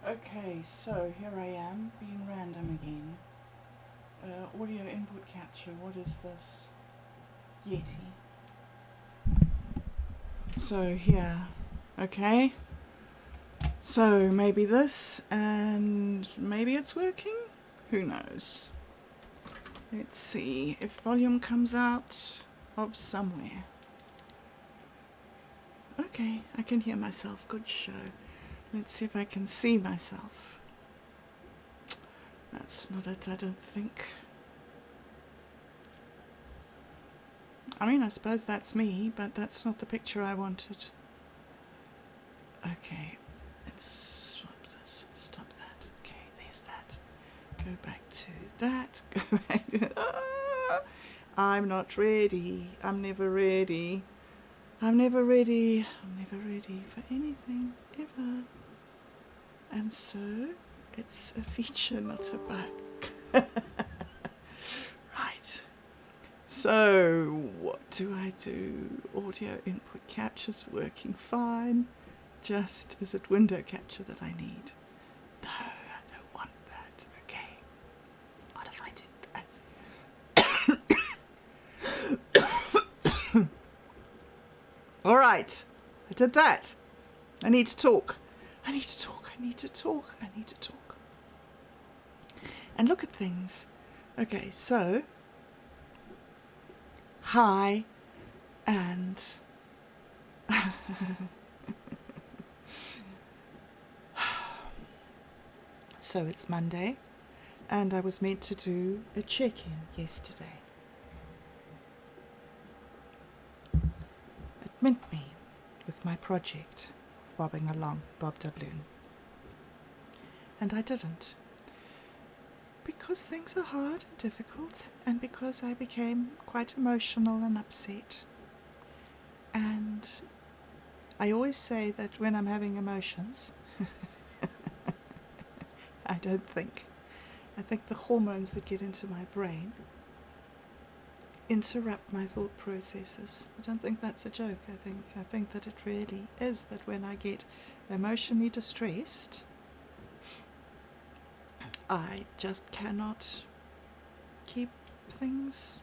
Okay, so here I am being random again. Audio input capture, what is this? Yeti. So here, okay. So maybe this, and maybe it's working? Who knows? Let's see if volume comes out of somewhere. Okay, I can hear myself, good show. Let's see if I can see myself. That's not it, I don't think. I mean, I suppose that's me, but that's not the picture I wanted. Okay, let's swap this. Stop that. Okay, there's that. Go back to that. Go back to... I'm not ready. I'm never ready. I'm never ready. I'm never ready for anything, ever. And so, it's a feature, not a bug. Right. So, what do I do? Audio input capture's working fine. Just is it window capture that I need? No, I don't want that. Okay. What if I did that? All right. I did that. I need to talk. I need to talk. I need to talk. I need to talk. And look at things. Okay, so hi and so it's Monday, and I was meant to do a check-in yesterday. It meant me with my project of bobbing along Bob Doubloon. And I didn't. Because things are hard and difficult, and because I became quite emotional and upset. And I always say that when I'm having emotions, I don't think. I think the hormones that get into my brain interrupt my thought processes. I don't think that's a joke. I think that it really is that when I get emotionally distressed, I just cannot keep things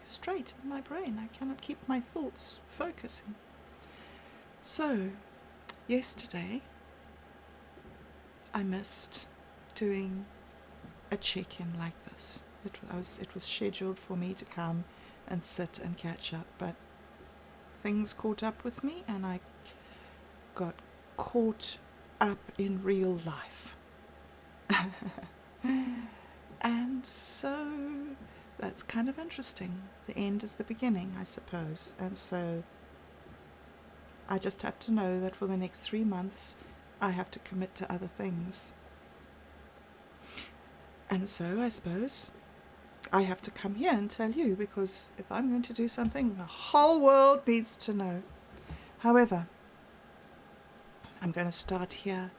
straight in my brain. I cannot keep my thoughts focusing. So, yesterday, I missed doing a check-in like this. It was scheduled for me to come and sit and catch up, but things caught up with me, and I got caught up in real life. And so that's kind of interesting. The end is the beginning, I suppose. And so I just have to know that for the next 3 months I have to commit to other things. And so I suppose I have to come here and tell you, because if I'm going to do something, the whole world needs to know. However, I'm going to start here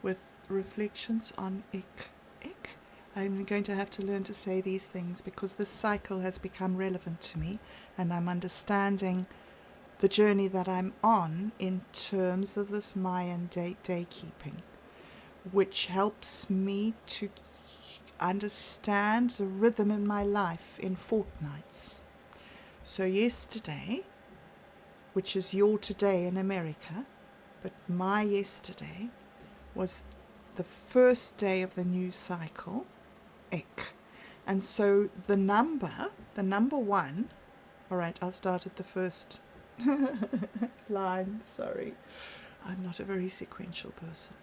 with reflections on ik. Ik. I'm going to have to learn to say these things because this cycle has become relevant to me, and I'm understanding the journey that I'm on in terms of this Mayan day keeping, which helps me to understand the rhythm in my life in fortnights. So yesterday, which is your today in America, but my yesterday was the first day of the new cycle, ik. And so the number one, all right, I'll start at the first line, sorry. I'm not a very sequential person.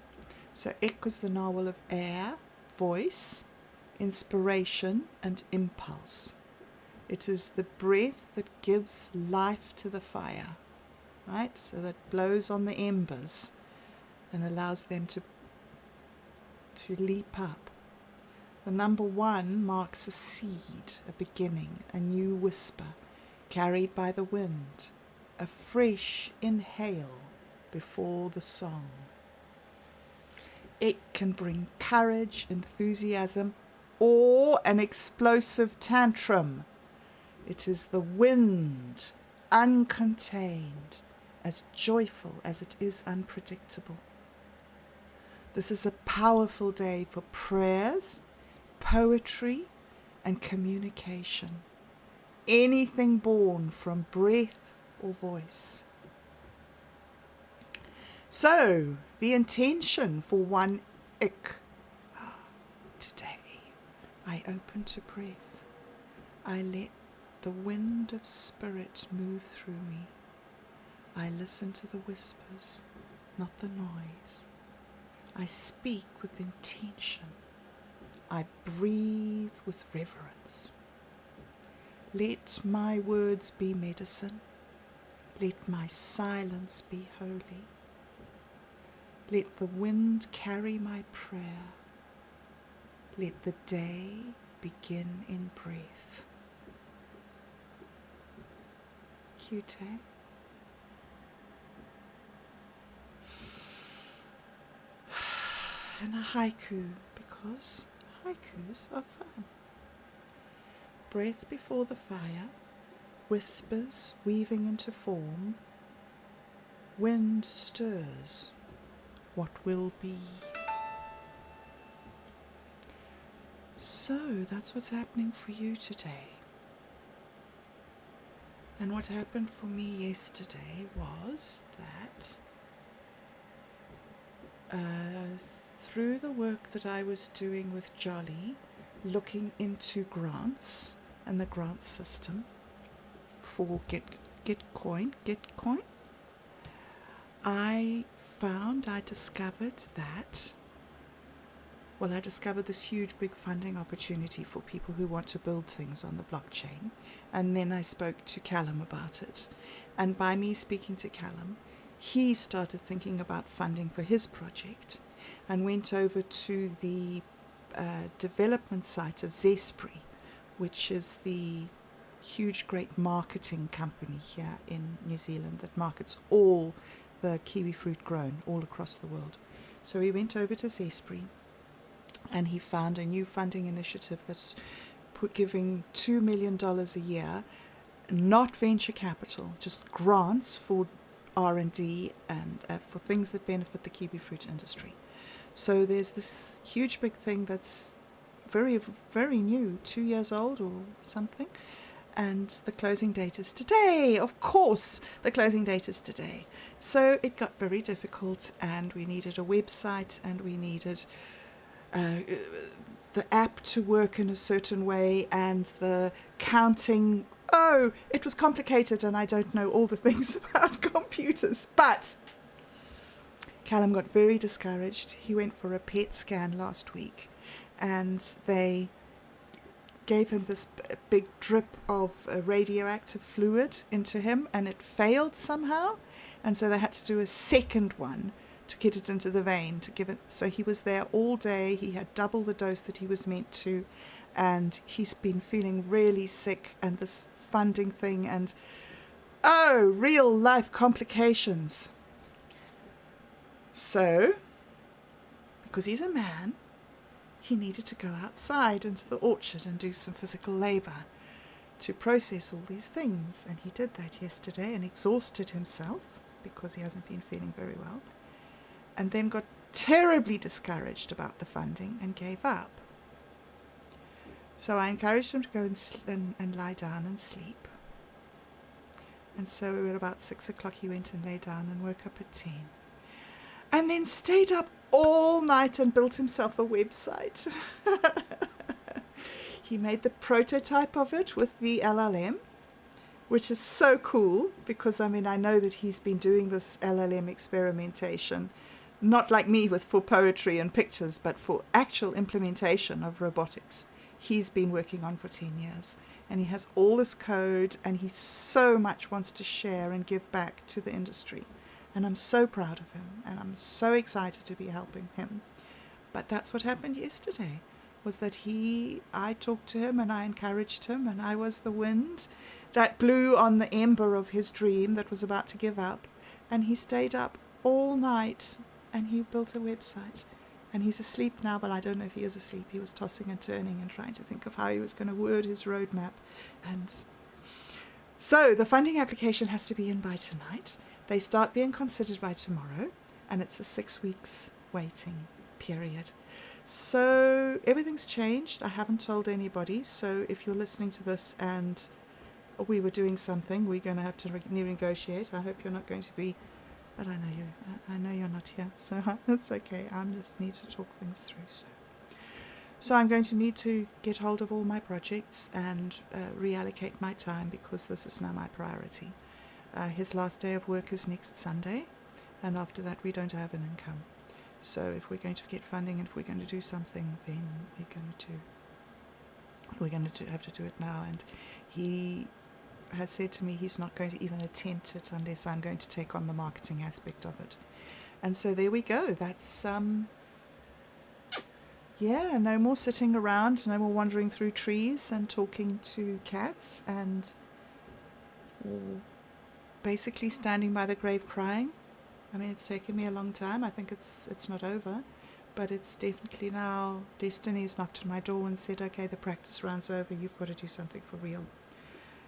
So ik was the narwhal of air, voice, inspiration and impulse. It is the breath that gives life to the fire, right? So that blows on the embers and allows them to leap up. The number one marks a seed, a beginning, a new whisper, carried by the wind, a fresh inhale before the song. It can bring courage, enthusiasm, or an explosive tantrum. It is the wind, uncontained, as joyful as it is unpredictable. This is a powerful day for prayers, poetry, and communication. Anything born from breath or voice. So, the intention for 1 ik. Today, I open to breath. I let the wind of spirit move through me. I listen to the whispers, not the noise. I speak with intention. I breathe with reverence. Let my words be medicine. Let my silence be holy. Let the wind carry my prayer. Let the day begin in breath. Cute, eh? And a haiku, because haikus are fun. Breath before the fire, whispers weaving into form. Wind stirs what will be. So that's what's happening for you today. And what happened for me yesterday was that through the work that I was doing with Jolly, looking into grants and the grant system for Gitcoin, I discovered this huge big funding opportunity for people who want to build things on the blockchain. And then I spoke to Callum about it. And by me speaking to Callum, he started thinking about funding for his project and went over to the development site of Zespri, which is the huge, great marketing company here in New Zealand that markets all the kiwi fruit grown all across the world. So he went over to Zespri and he found a new funding initiative that's giving $2 million a year, not venture capital, just grants for R&D and for things that benefit the kiwi fruit industry. So there's this huge big thing that's very, very new, 2 years old or something. And the closing date is today. Of course, the closing date is today. So it got very difficult and we needed a website and we needed the app to work in a certain way and the counting. Oh, it was complicated and I don't know all the things about computers. But Callum got very discouraged. He went for a PET scan last week and they gave him this big drip of radioactive fluid into him and it failed somehow. And so they had to do a second one to get it into the vein, to give it. So he was there all day. He had double the dose that he was meant to. And he's been feeling really sick and this funding thing and, real life complications. So, because he's a man, he needed to go outside into the orchard and do some physical labor to process all these things. And he did that yesterday and exhausted himself because he hasn't been feeling very well. And then got terribly discouraged about the funding and gave up. So I encouraged him to go and lie down and sleep. And so at about 6 o'clock he went and lay down and woke up at 10. And then stayed up all night and built himself a website. He made the prototype of it with the LLM, which is so cool because, I know that he's been doing this LLM experimentation, not like me for poetry and pictures, but for actual implementation of robotics. He's been working on for 10 years and he has all this code and he so much wants to share and give back to the industry. And I'm so proud of him and I'm so excited to be helping him. But that's what happened yesterday, was that I talked to him and I encouraged him and I was the wind that blew on the ember of his dream that was about to give up. And he stayed up all night and he built a website. And he's asleep now, but I don't know if he is asleep. He was tossing and turning and trying to think of how he was going to word his roadmap. And so the funding application has to be in by tonight. They start being considered by tomorrow, and it's a 6 weeks waiting period. So everything's changed. I haven't told anybody. So if you're listening to this and we were doing something, we're going to have to renegotiate. I hope you're not going to be, but I know you. I know you're not here, so that's okay. I just need to talk things through. So I'm going to need to get hold of all my projects and reallocate my time, because this is now my priority. His last day of work is next Sunday, and after that we don't have an income. So if we're going to get funding, and if we're going to do something, then we're going to have to do it now. And he has said to me he's not going to even attempt it unless I'm going to take on the marketing aspect of it. And so there we go. That's no more sitting around, no more wandering through trees and talking to cats, and basically standing by the grave crying. I mean, it's taken me a long time. I think it's not over, but it's definitely now. Destiny's knocked on my door and said, okay, the practice round's over. You've got to do something for real.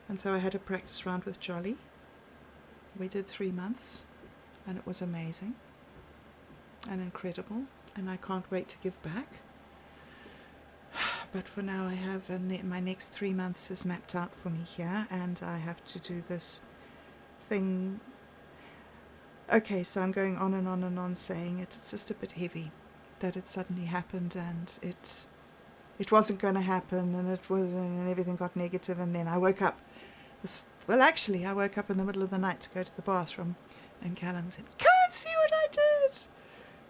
And so I had a practice round with Jolly. We did 3 months, and it was amazing and incredible, and I can't wait to give back. But for now I have my next 3 months is mapped out for me here, and I have to do this thing. Okay, so I'm going on and on and on saying it. It's just a bit heavy that it suddenly happened, and it wasn't going to happen, and it was, and everything got negative. And then I woke up. I woke up in the middle of the night to go to the bathroom, and Callum said, "Come and see what I did."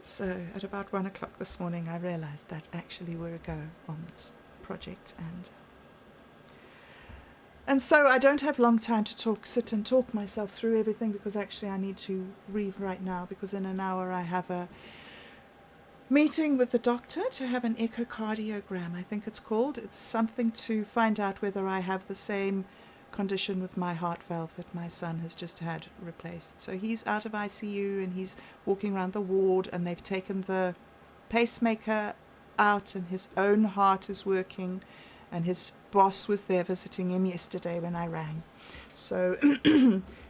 So at about 1 o'clock this morning, I realized that actually we're a go on this project, and so I don't have long time to sit and talk myself through everything, because actually I need to leave right now, because in an hour I have a meeting with the doctor to have an echocardiogram, I think it's called. It's something to find out whether I have the same condition with my heart valve that my son has just had replaced. So he's out of ICU and he's walking around the ward, and they've taken the pacemaker out, and his own heart is working, and his boss was there visiting him yesterday when I rang. So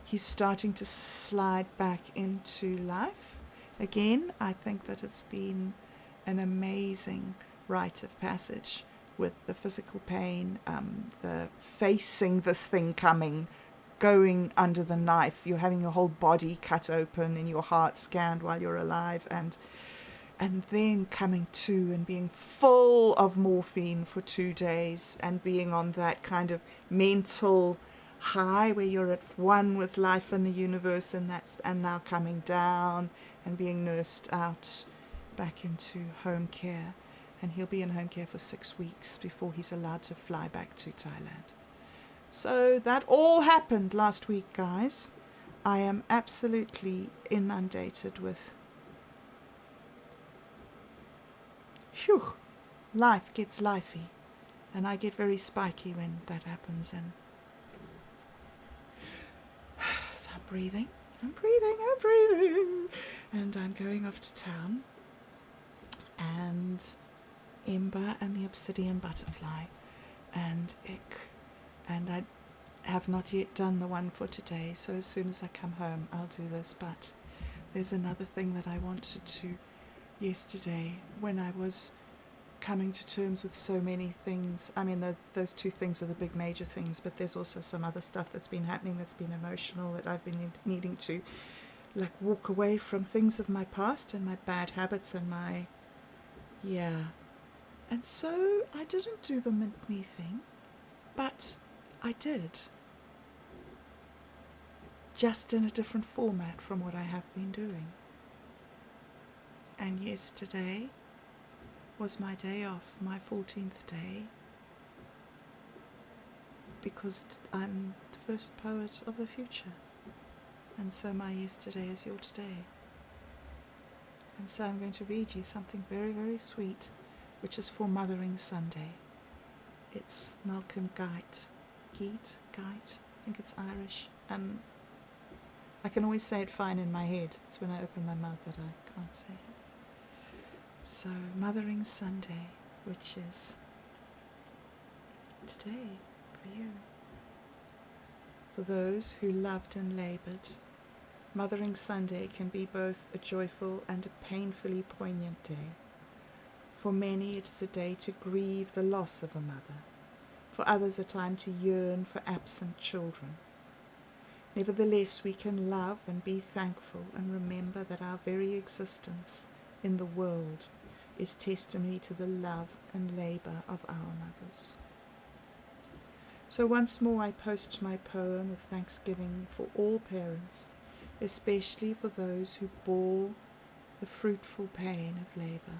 he's starting to slide back into life again. I think that it's been an amazing rite of passage, with the physical pain, the facing this thing coming, going under the knife, you're having your whole body cut open and your heart scanned while you're alive, and then coming to and being full of morphine for 2 days, and being on that kind of mental high where you're at one with life and the universe, and now coming down and being nursed out back into home care. And he'll be in home care for 6 weeks before he's allowed to fly back to Thailand. So that all happened last week, guys. I am absolutely inundated with... life gets lifey. And I get very spiky when that happens. And so I'm breathing. And I'm going off to town. And Ember and the obsidian butterfly and I have not yet done the one for today, so as soon as I come home I'll do this. But there's another thing that I wanted to yesterday, when I was coming to terms with so many things. I mean, those 2 things are the big major things, but there's also some other stuff that's been happening that's been emotional, that I've been needing to walk away from things of my past and my bad habits and my And so I didn't do the Mint Me thing, but I did. Just in a different format from what I have been doing. And yesterday was my day off, my 14th day, because I'm the first poet of the future. And so my yesterday is your today. And so I'm going to read you something very, very sweet, which is for Mothering Sunday. It's Malcolm Guite. I think it's Irish. And I can always say it fine in my head. It's when I open my mouth that I can't say it. So, Mothering Sunday, which is today for you. For those who loved and laboured, Mothering Sunday can be both a joyful and a painfully poignant day. For many it is a day to grieve the loss of a mother, for others a time to yearn for absent children. Nevertheless, we can love and be thankful and remember that our very existence in the world is testimony to the love and labour of our mothers. So once more I post my poem of thanksgiving for all parents, especially for those who bore the fruitful pain of labour.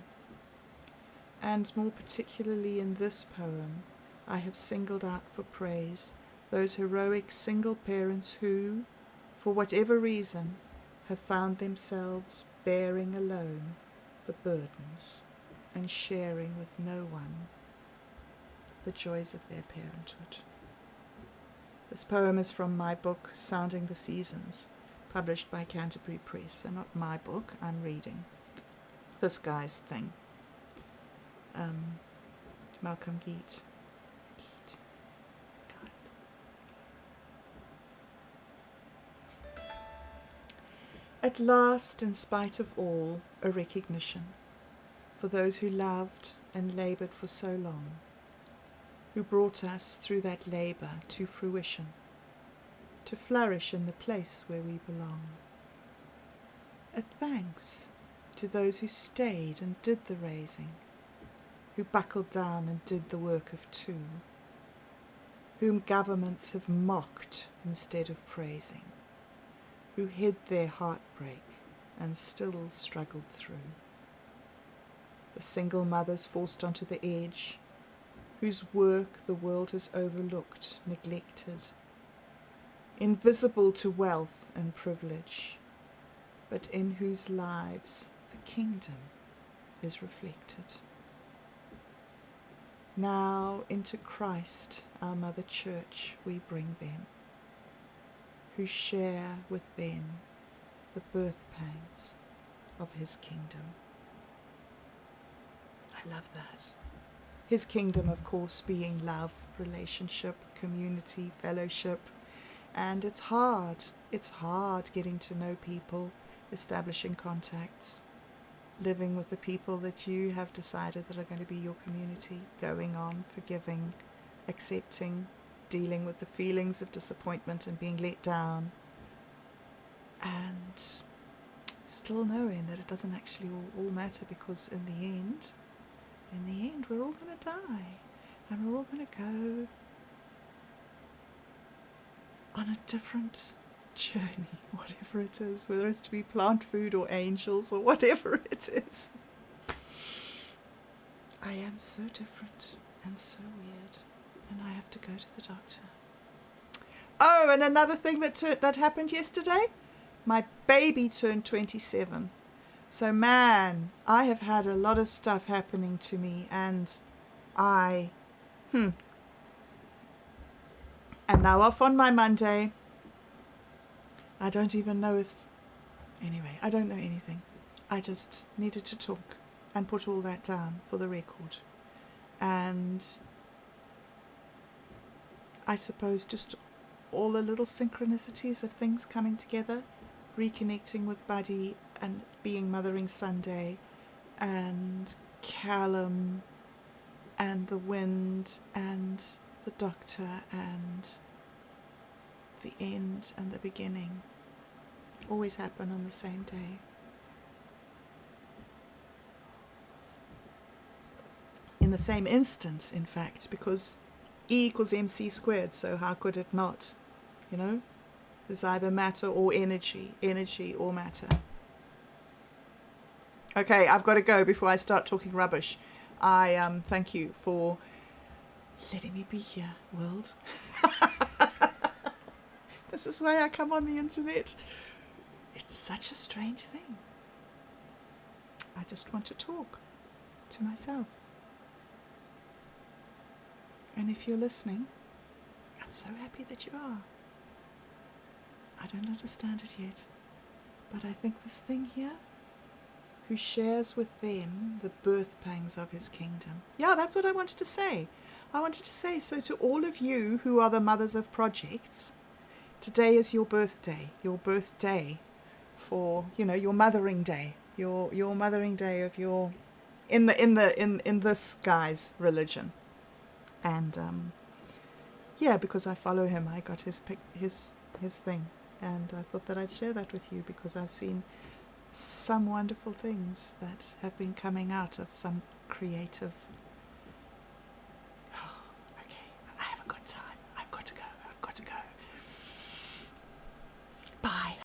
And more particularly in this poem, I have singled out for praise those heroic single parents who, for whatever reason, have found themselves bearing alone the burdens and sharing with no one the joys of their parenthood. This poem is from my book, Sounding the Seasons, published by Canterbury Press. So not my book, I'm reading this guy's thing. Malcolm Geet. At last, in spite of all, a recognition for those who loved and laboured for so long, who brought us through that labour to fruition, to flourish in the place where we belong. A thanks to those who stayed and did the raising, who buckled down and did the work of two, whom governments have mocked instead of praising, who hid their heartbreak and still struggled through. The single mothers forced onto the edge, whose work the world has overlooked, neglected, invisible to wealth and privilege, but in whose lives the kingdom is reflected. Now into Christ, our Mother Church, we bring them, who share with them the birth pangs of his kingdom. I love that. His kingdom, of course, being love, relationship, community, fellowship. And it's hard. It's hard getting to know people, establishing contacts, living with the people that you have decided that are going to be your community, going on, forgiving, accepting, dealing with the feelings of disappointment and being let down, and still knowing that it doesn't actually all matter, because in the end, we're all going to die, and we're all going to go on a different journey, whatever it is, whether it's to be plant food or angels or whatever it is. I am so different and so weird, and I have to go to the doctor. Oh, and another thing that happened yesterday, my baby turned 27. So man, I have had a lot of stuff happening to me, and I'm now off on my Monday. I don't even know anyway, I don't know anything. I just needed to talk and put all that down for the record. And I suppose just all the little synchronicities of things coming together, reconnecting with Buddy and being Mothering Sunday, and Callum, and the wind, and the doctor, and the end and the beginning always happen on the same day. In the same instant, in fact, because E equals mc squared, so how could it not? You know, there's either matter or energy or matter. Okay, I've got to go before I start talking rubbish. I thank you for letting me be here, world. This is why I come on the internet. It's such a strange thing. I just want to talk to myself. And if you're listening, I'm so happy that you are. I don't understand it yet, but I think this thing here, who shares with them the birth pangs of his kingdom. Yeah, that's what I wanted to say. I wanted to say, so to all of you who are the mothers of projects, today is your birthday for, your mothering day, your mothering day of your in this guy's religion. And yeah, because I follow him, I got his thing, and I thought that I'd share that with you because I've seen some wonderful things that have been coming out of some creative